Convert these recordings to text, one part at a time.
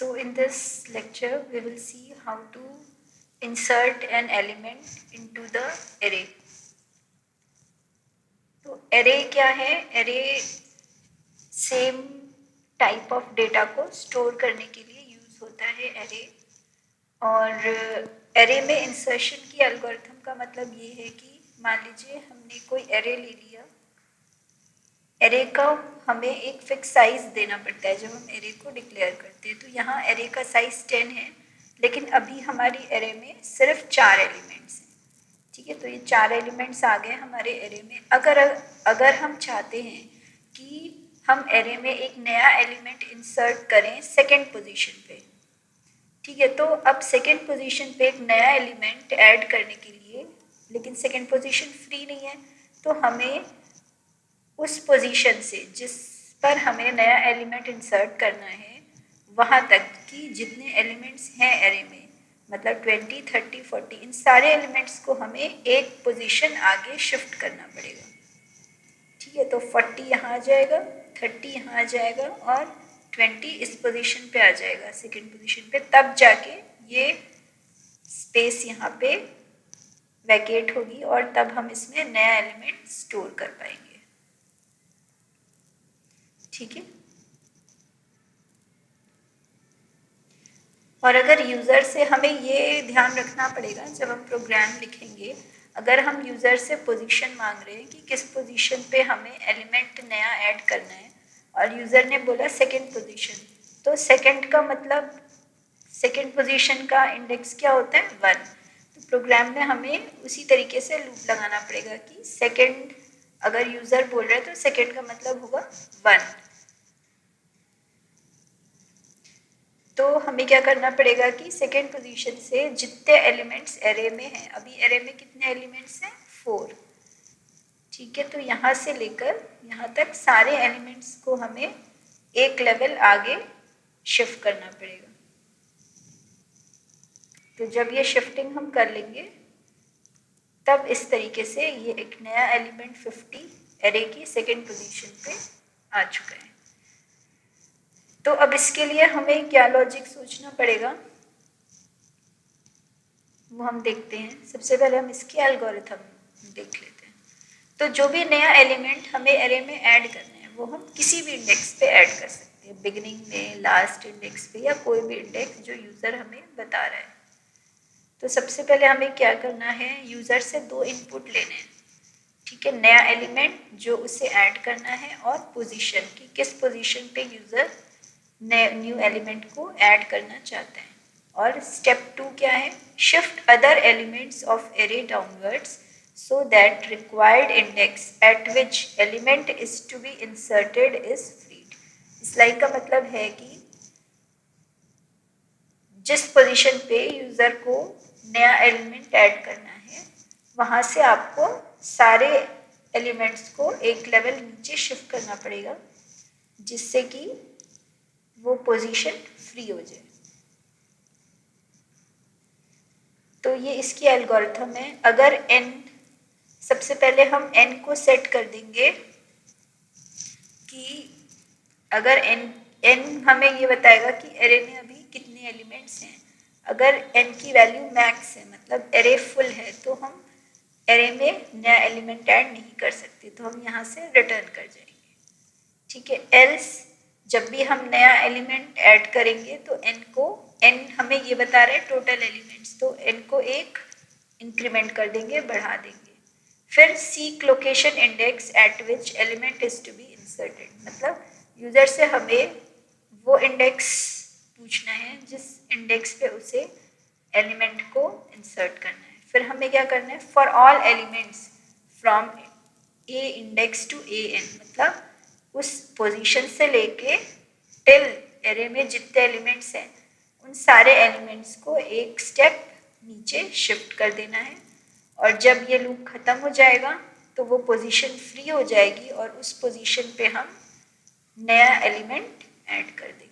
So in this lecture, we will see how to insert an element into the array. तो array क्या है? Array same type of data को store करने के लिए use होता है array. और array में इंसर्शन की एल्गोरिथम का मतलब ये है कि मान लीजिए हमने कोई array ले लिया. एरे का हमें एक फिक्स साइज देना पड़ता है जब हम एरे को डिक्लेयर करते हैं. तो यहाँ एरे का साइज 10 है, लेकिन अभी हमारी एरे में सिर्फ 4 एलिमेंट्स हैं. ठीक है, तो ये 4 एलिमेंट्स आ गए हमारे एरे में. अगर हम चाहते हैं कि हम एरे में एक नया एलिमेंट इंसर्ट करें सेकेंड पोजीशन पे, ठीक है, तो अब सेकेंड पोजीशन पे एक नया एलिमेंट ऐड करने के लिए, लेकिन सेकेंड पोजीशन फ्री नहीं है, तो हमें उस पोजीशन से जिस पर हमें नया एलिमेंट इंसर्ट करना है वहाँ तक की जितने एलिमेंट्स हैं एरे में, मतलब 20, 30, 40, इन सारे एलिमेंट्स को हमें एक पोजीशन आगे शिफ्ट करना पड़ेगा. ठीक है, तो 40 यहाँ आ जाएगा, 30 यहाँ आ जाएगा और 20 इस पोजीशन पे आ जाएगा सेकेंड पोजीशन पे. तब जाके ये स्पेस यहाँ पे वैकेट होगी और तब हम इसमें नया एलिमेंट स्टोर कर पाएंगे. ठीक है, और अगर यूज़र से हमें ये ध्यान रखना पड़ेगा जब हम प्रोग्राम लिखेंगे, अगर हम यूज़र से पोजीशन मांग रहे हैं कि किस पोजीशन पे हमें एलिमेंट नया ऐड करना है और यूज़र ने बोला सेकेंड पोजीशन, तो सेकेंड का मतलब सेकेंड पोजीशन का इंडेक्स क्या होता है? 1. तो प्रोग्राम में हमें उसी तरीके से लूप लगाना पड़ेगा कि सेकेंड, अगर यूज़र बोल रहे हैं तो सेकेंड का मतलब होगा 1. तो हमें क्या करना पड़ेगा कि सेकेंड पोजीशन से जितने एलिमेंट्स एरे में हैं, अभी एरे में कितने एलिमेंट्स हैं? 4. ठीक है, तो यहाँ से लेकर यहाँ तक सारे एलिमेंट्स को हमें एक लेवल आगे शिफ्ट करना पड़ेगा. तो जब ये शिफ्टिंग हम कर लेंगे तब इस तरीके से ये एक नया एलिमेंट 50 एरे की सेकेंड पोजीशन पे आ चुका है. तो अब इसके लिए हमें क्या लॉजिक सोचना पड़ेगा वो हम देखते हैं. सबसे पहले हम इसकी एल्गोरिथम देख लेते हैं. तो जो भी नया एलिमेंट हमें एरे में ऐड करना है वो हम किसी भी इंडेक्स पे ऐड कर सकते हैं, बिगिनिंग में, लास्ट इंडेक्स पे, या कोई भी इंडेक्स जो यूज़र हमें बता रहा है. तो सबसे पहले हमें क्या करना है, यूज़र से 2 इनपुट लेने हैं. ठीक है, नया एलिमेंट जो उसे ऐड करना है और पोजीशन की किस पोजीशन पे यूज़र न्यू एलिमेंट को ऐड करना चाहते हैं. और स्टेप 2 क्या है? Shift other elements of array downwards so that required index at which element is to be inserted is freed. इस लाइन का मतलब है कि जिस पोजीशन पे यूज़र को नया एलिमेंट ऐड करना है वहाँ से आपको सारे एलिमेंट्स को एक लेवल नीचे शिफ्ट करना पड़ेगा जिससे कि वो पोजीशन फ्री हो जाए. तो ये इसकी एल्गोरिथम है. अगर n, सबसे पहले हम n को सेट कर देंगे कि अगर n हमें ये बताएगा कि एरे में अभी कितने एलिमेंट्स हैं. अगर n की वैल्यू मैक्स है, मतलब एरे फुल है, तो हम एरे में नया एलिमेंट ऐड नहीं कर सकते, तो हम यहाँ से रिटर्न कर जाएंगे. ठीक है, एल्स जब भी हम नया एलिमेंट ऐड करेंगे तो n हमें ये बता रहे हैं टोटल एलिमेंट्स, तो n को 1 इंक्रीमेंट कर देंगे, बढ़ा देंगे. फिर seek location index at which element is to be inserted, मतलब यूज़र से हमें वो इंडेक्स पूछना है जिस इंडेक्स पे उसे एलिमेंट को इंसर्ट करना है. फिर हमें क्या करना है, for all elements from A index to an, मतलब उस पोजीशन से लेके टिल एरे में जितने एलिमेंट्स हैं उन सारे एलिमेंट्स को एक स्टेप नीचे शिफ्ट कर देना है. और जब ये लूप ख़त्म हो जाएगा तो वो पोजीशन फ्री हो जाएगी और उस पोजीशन पे हम नया एलिमेंट ऐड कर देंगे.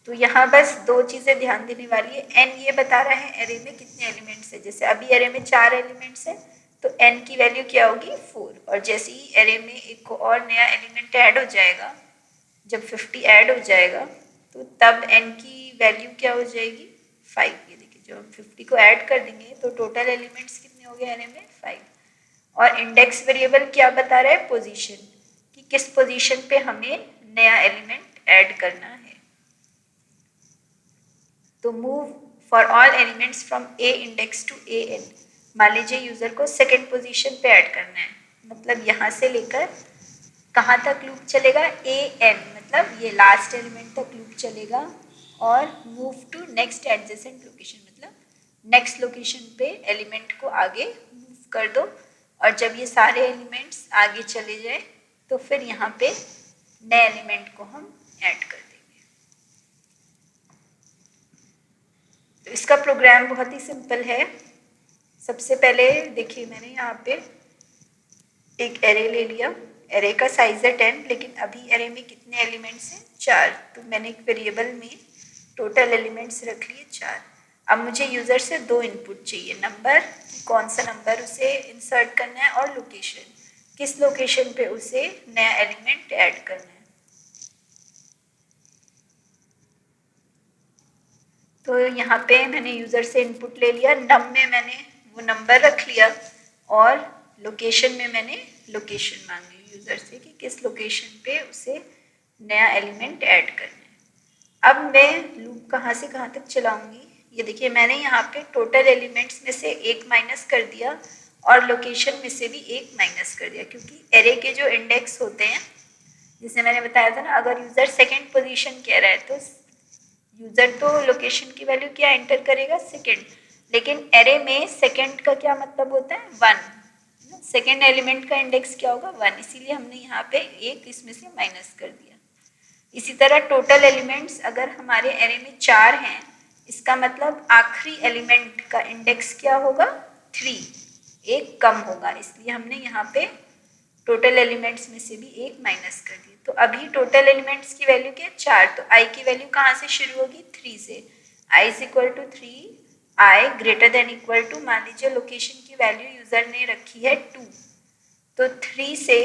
तो यहाँ बस 2 चीज़ें ध्यान देने वाली है. n ये बता रहा है एरे में कितने एलिमेंट्स है. जैसे अभी एरे में 4 एलिमेंट्स हैं तो n की वैल्यू क्या होगी? 4. और जैसे ही एरे में एक और नया एलिमेंट ऐड हो जाएगा, जब 50 ऐड हो जाएगा तो तब n की वैल्यू क्या हो जाएगी 5। ये देखिए जब हम 50 को ऐड कर देंगे तो टोटल एलिमेंट्स कितने हो गए एरे में 5। और इंडेक्स वेरिएबल क्या बता रहा है पोजीशन, कि किस पोजीशन पे हमें नया एलिमेंट ऐड करना है। तो move for all elements from A index to A N, मान लीजिए यूजर को सेकेंड पोजीशन पे ऐड करना है, मतलब यहाँ से लेकर कहाँ तक लूप चलेगा ए एन, मतलब ये लास्ट एलिमेंट तक लूप चलेगा। और move to next adjacent location, मतलब नेक्स्ट लोकेशन पे एलिमेंट को आगे मूव कर दो। और जब ये सारे एलिमेंट्स आगे चले जाए तो फिर यहाँ पे नए एलिमेंट को हम ऐड कर देंगे। तो इसका प्रोग्राम बहुत ही सिंपल है। सबसे पहले देखिए मैंने यहाँ पे एक एरे ले लिया, एरे का साइज है 10, लेकिन अभी एरे में कितने एलिमेंट्स हैं 4, तो मैंने एक वेरिएबल में टोटल एलिमेंट्स रख लिए 4। अब मुझे यूजर से 2 इनपुट चाहिए, नंबर, कौन सा नंबर उसे इंसर्ट करना है, और लोकेशन, किस लोकेशन पे उसे नया एलिमेंट ऐड करना है। तो यहाँ पे मैंने यूजर से इनपुट ले लिया, नम में मैंने वो नंबर रख लिया और लोकेशन में मैंने लोकेशन मांग ली यूजर से कि किस लोकेशन पे उसे नया एलिमेंट ऐड करना है। अब मैं लूप कहाँ से कहाँ तक चलाऊंगी, ये देखिए मैंने यहाँ पे टोटल एलिमेंट्स में से 1 माइनस कर दिया और लोकेशन में से भी 1 माइनस कर दिया, क्योंकि एरे के जो इंडेक्स होते हैं, जैसे मैंने बताया था ना, अगर यूजर सेकेंड पोजिशन कह रहा है तो यूजर तो लोकेशन की वैल्यू क्या एंटर करेगा सेकेंड, लेकिन एरे में सेकेंड का क्या मतलब होता है 1, सेकेंड एलिमेंट का इंडेक्स क्या होगा 1, इसीलिए हमने यहाँ पे 1 इसमें से माइनस कर दिया। इसी तरह टोटल एलिमेंट्स अगर हमारे एरे में 4 हैं, इसका मतलब आखिरी एलिमेंट का इंडेक्स क्या होगा 3, 1 कम होगा, इसलिए हमने यहाँ पे टोटल एलिमेंट्स में से भी 1 माइनस कर दिया। तो अभी टोटल एलिमेंट्स की वैल्यू क्या है 4, तो i की वैल्यू कहाँ से शुरू होगी 3 से, i is equal to 3, i greater than equal to, मान लीजिए लोकेशन की वैल्यू यूजर ने रखी है 2, तो 3 से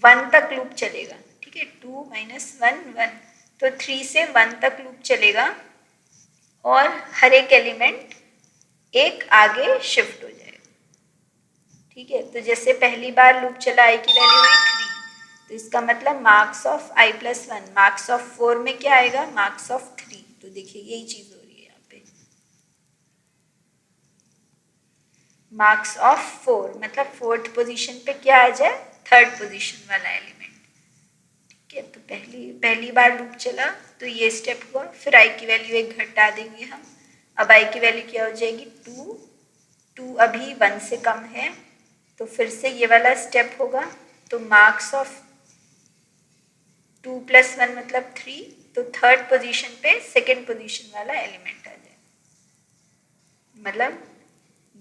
1 तक लूप चलेगा, ठीक है, 2 माइनस 1 1, तो 3 से 1 तक लूप चलेगा और हर एक एलिमेंट एक आगे शिफ्ट हो जाएगा, ठीक है। तो जैसे पहली बार लूप चला आई की वैल्यू हुई 3, तो इसका मतलब marks of i plus 1, marks of 4 में क्या आएगा मार्क्स ऑफ 3, तो देखिए यही चीज हो रही है यहाँ पे, मार्क्स ऑफ 4 मतलब फोर्थ पोजीशन पे क्या आ जाए थर्ड पोजीशन वाला एलिमेंट, ठीक है। तो पहली बार लूप चला तो ये स्टेप हुआ, फिर i की वैल्यू 1 घटा देंगे हम, अब i की वैल्यू क्या हो जाएगी 2, 2 अभी 1 से कम है, तो फिर से ये वाला स्टेप होगा, तो मार्क्स ऑफ 2 प्लस 1 मतलब 3, तो थर्ड पोजीशन पे सेकेंड पोजीशन वाला एलिमेंट आ जाए, मतलब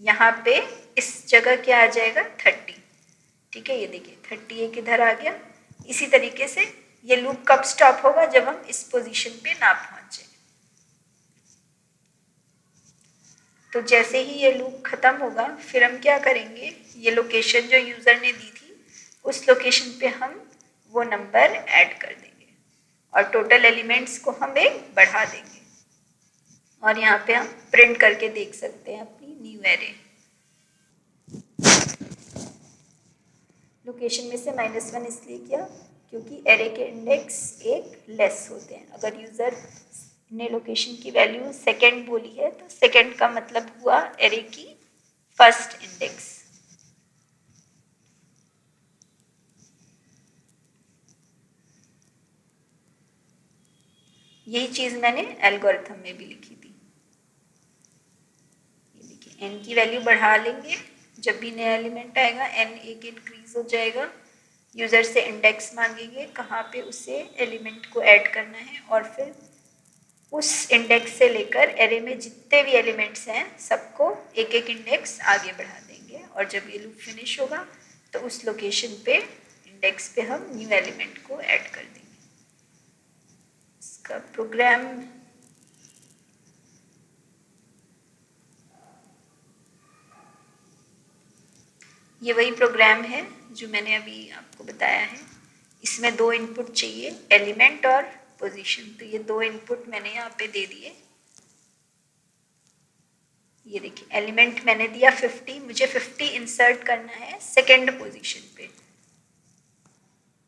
यहाँ पे इस जगह क्या आ जाएगा 30, ठीक है। ये देखिए 38 इधर आ गया। इसी तरीके से ये लूप कब स्टॉप होगा जब हम इस पोजीशन पे ना पहुंचे, तो जैसे ही ये लूप खत्म होगा फिर हम क्या करेंगे, ये लोकेशन जो यूजर ने दी थी उस लोकेशन पे हम वो नंबर ऐड कर देंगे और टोटल एलिमेंट्स को हम एक बढ़ा देंगे, और यहाँ पे हम प्रिंट करके देख सकते हैं अपनी न्यू एरे। लोकेशन में से -1 इसलिए किया क्योंकि एरे के इंडेक्स एक लेस होते हैं, अगर यूजर ने लोकेशन की वैल्यू सेकेंड बोली है तो सेकेंड का मतलब हुआ एरे की फर्स्ट इंडेक्स। यही चीज मैंने एल्गोरिथम में भी लिखी थी। ये देखिए n की वैल्यू बढ़ा लेंगे, जब भी नया एलिमेंट आएगा n एक इंक्रीज हो जाएगा, यूजर से इंडेक्स मांगेंगे कहाँ पे उसे एलिमेंट को ऐड करना है, और फिर उस इंडेक्स से लेकर एरे में जितने भी एलिमेंट्स हैं सबको एक एक इंडेक्स आगे बढ़ा देंगे, और जब ये लूप फिनिश होगा तो उस लोकेशन पे इंडेक्स पे हम न्यू एलिमेंट को ऐड कर देंगे। इसका प्रोग्राम ये वही प्रोग्राम है जो मैंने अभी आपको बताया है। इसमें 2 इनपुट चाहिए, एलिमेंट और पोजीशन। तो ये 2 इनपुट मैंने यहाँ पे दे दिए। ये देखिए एलिमेंट मैंने दिया 50, मुझे 50 इंसर्ट करना है सेकेंड पोजीशन पे।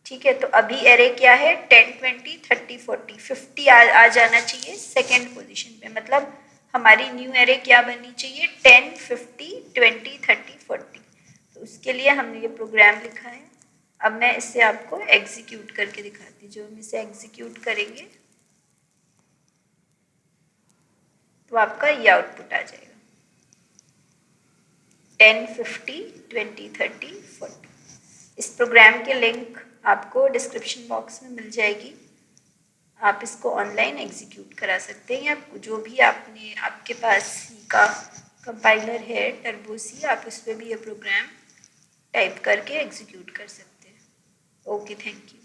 ठीक है, तो अभी एरे क्या है 10, 20, 30, 40, 50 आ जाना चाहिए सेकेंड पोजीशन पे। मतलब हमारी न्यू एरे क्या बननी चाहिए 10, 50, 20, 30, 40। तो उसके लिए हमने ये प्रोग्राम लिखा है। अब मैं इसे आपको एग्जीक्यूट करके दिखाती हूँ। जो हम इसे एग्जीक्यूट करेंगे तो आपका ये आउटपुट आ जाएगा 10, 50, 20, 30, 40। इस प्रोग्राम के लिंक आपको डिस्क्रिप्शन बॉक्स में मिल जाएगी। आप इसको ऑनलाइन एग्जीक्यूट करा सकते हैं, या जो भी आपके पास का कंपाइलर है टर्बो सी, आप उस पर भी ये प्रोग्राम टाइप करके एग्जीक्यूट कर सकते हैं। Okay, thank you.